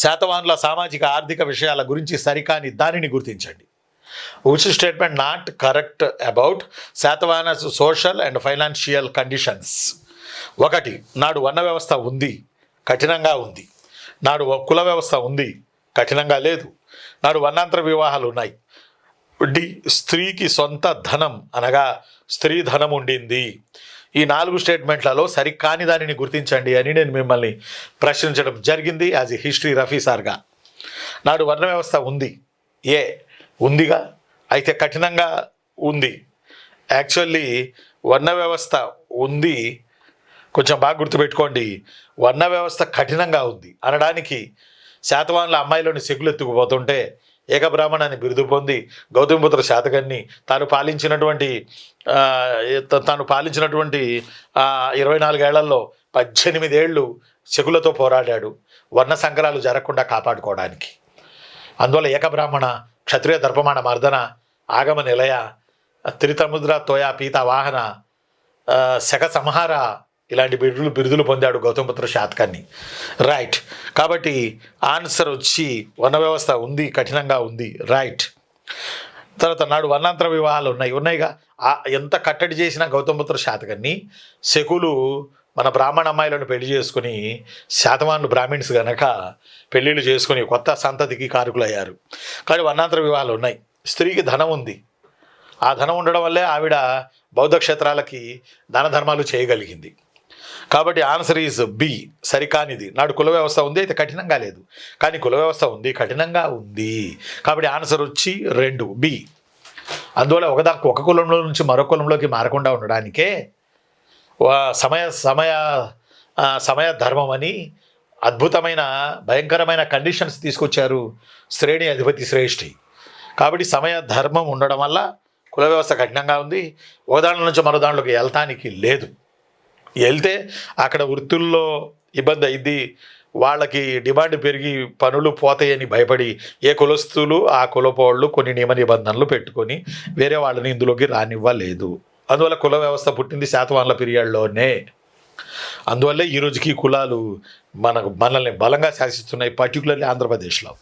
శాతవాహనుల సామాజిక ఆర్థిక విషయాల గురించి సరికాని దానిని గుర్తించండి. Which statement not correct about Satavahanas social and financial conditions. 1, నాడు వర్ణ వ్యవస్థ ఉంది, కఠినంగా ఉంది. నాడు కుల వ్యవస్థ ఉంది, కఠినంగా లేదు. నాడు వర్ణాంతర వివాహాలు ఉన్నాయి. స్త్రీకి సొంత ధనం అనగా స్త్రీ ధనం ఉండింది. ఈ 4 స్టేట్మెంట్లలో సరికాని దానిని గుర్తించండి అని నేను మిమ్మల్ని ప్రశ్నించడం జరిగింది యాజ్ ఎ హిస్టరీ రఫీ సార్గా. నాడు వర్ణ వ్యవస్థ ఉంది, ఉందిగా, అయితే కఠినంగా ఉంది. యాక్చువల్లీ వర్ణ వ్యవస్థ ఉంది, కొంచెం బాగా గుర్తుపెట్టుకోండి. వర్ణ వ్యవస్థ కఠినంగా ఉంది అనడానికి శాతవాహనుల అమ్మాయిలోని సెగులెత్తుకుపోతుంటే ఏకబ్రాహ్మణాన్ని బిరుదు పొంది గౌతమిపుత్ర శాతకర్ణి తాను పాలించినటువంటి 24 ఏళ్లలో 18 ఏళ్ళు శకులతో పోరాడాడు వర్ణ సంకరాలు జరగకుండా కాపాడుకోవడానికి. అందువల్ల ఏకబ్రాహ్మణ, క్షత్రియ దర్పమాణ మర్దన, ఆగమ నిలయ, త్రితముద్ర తోయ పీత వాహన, శక సంహార ఇలాంటి బిరుదులు పొందాడు గౌతమిపుత్ర శాతకర్ణి. రైట్. కాబట్టి ఆన్సర్ వచ్చి వర్ణ వ్యవస్థ ఉంది, కఠినంగా ఉంది. రైట్. తర్వాత నాడు వర్ణాంతర వివాహాలు ఉన్నాయిగా. ఎంత కట్టడి చేసినా గౌతమిపుత్ర శాతకర్ణి శకులు మన బ్రాహ్మణ అమ్మాయిలను పెళ్లి చేసుకుని, శాతవాహనులు బ్రాహ్మిన్స్ గనక పెళ్ళిళ్ళు చేసుకుని కొత్త సంతతికి కారకులయ్యారు. కానీ వర్ణాంతర వివాహాలు ఉన్నాయి. స్త్రీకి ధనం ఉంది. ఆ ధనం ఉండడం వల్లే ఆవిడ బౌద్ధ క్షేత్రాలకి దాన ధర్మాలు చేయగలిగింది. కాబట్టి ఆన్సర్ ఈజ్ బి, సరికానిది. నాడు కుల వ్యవస్థ ఉంది, అయితే కఠినంగా లేదు. కానీ కుల వ్యవస్థ ఉంది, కఠినంగా ఉంది. కాబట్టి ఆన్సర్ వచ్చి 2 బి. అందువల్ల ఒక కులంలో నుంచి మరొక కులంలోకి మారకుండా ఉండడానికే సమయ ధర్మం అని అద్భుతమైన భయంకరమైన కండిషన్స్ తీసుకొచ్చారు శ్రేణి అధిపతి శ్రేష్ఠి. కాబట్టి సమయ ధర్మం ఉండడం వల్ల కుల వ్యవస్థ కఠినంగా ఉంది. ఒక దాంట్లో నుంచి మరో దాంట్లోకి వెళ్తానికి లేదు. వెళ్తే అక్కడ వృత్తుల్లో ఇబ్బంది అయింది, వాళ్ళకి డిమాండ్ పెరిగి పనులు పోతాయని భయపడి ఏ కులస్తులు ఆ కులపోళ్ళు కొన్ని నియమ నిబంధనలు పెట్టుకొని వేరే వాళ్ళని ఇందులోకి రానివ్వలేదు. అందువల్ల కుల వ్యవస్థ పుట్టింది శాతవాహనుల పీరియడ్లోనే. అందువల్లే ఈ రోజుకి కులాలు మనల్ని బలంగా శాసిస్తున్నాయి, పర్టికులర్లీ ఆంధ్రప్రదేశ్లో.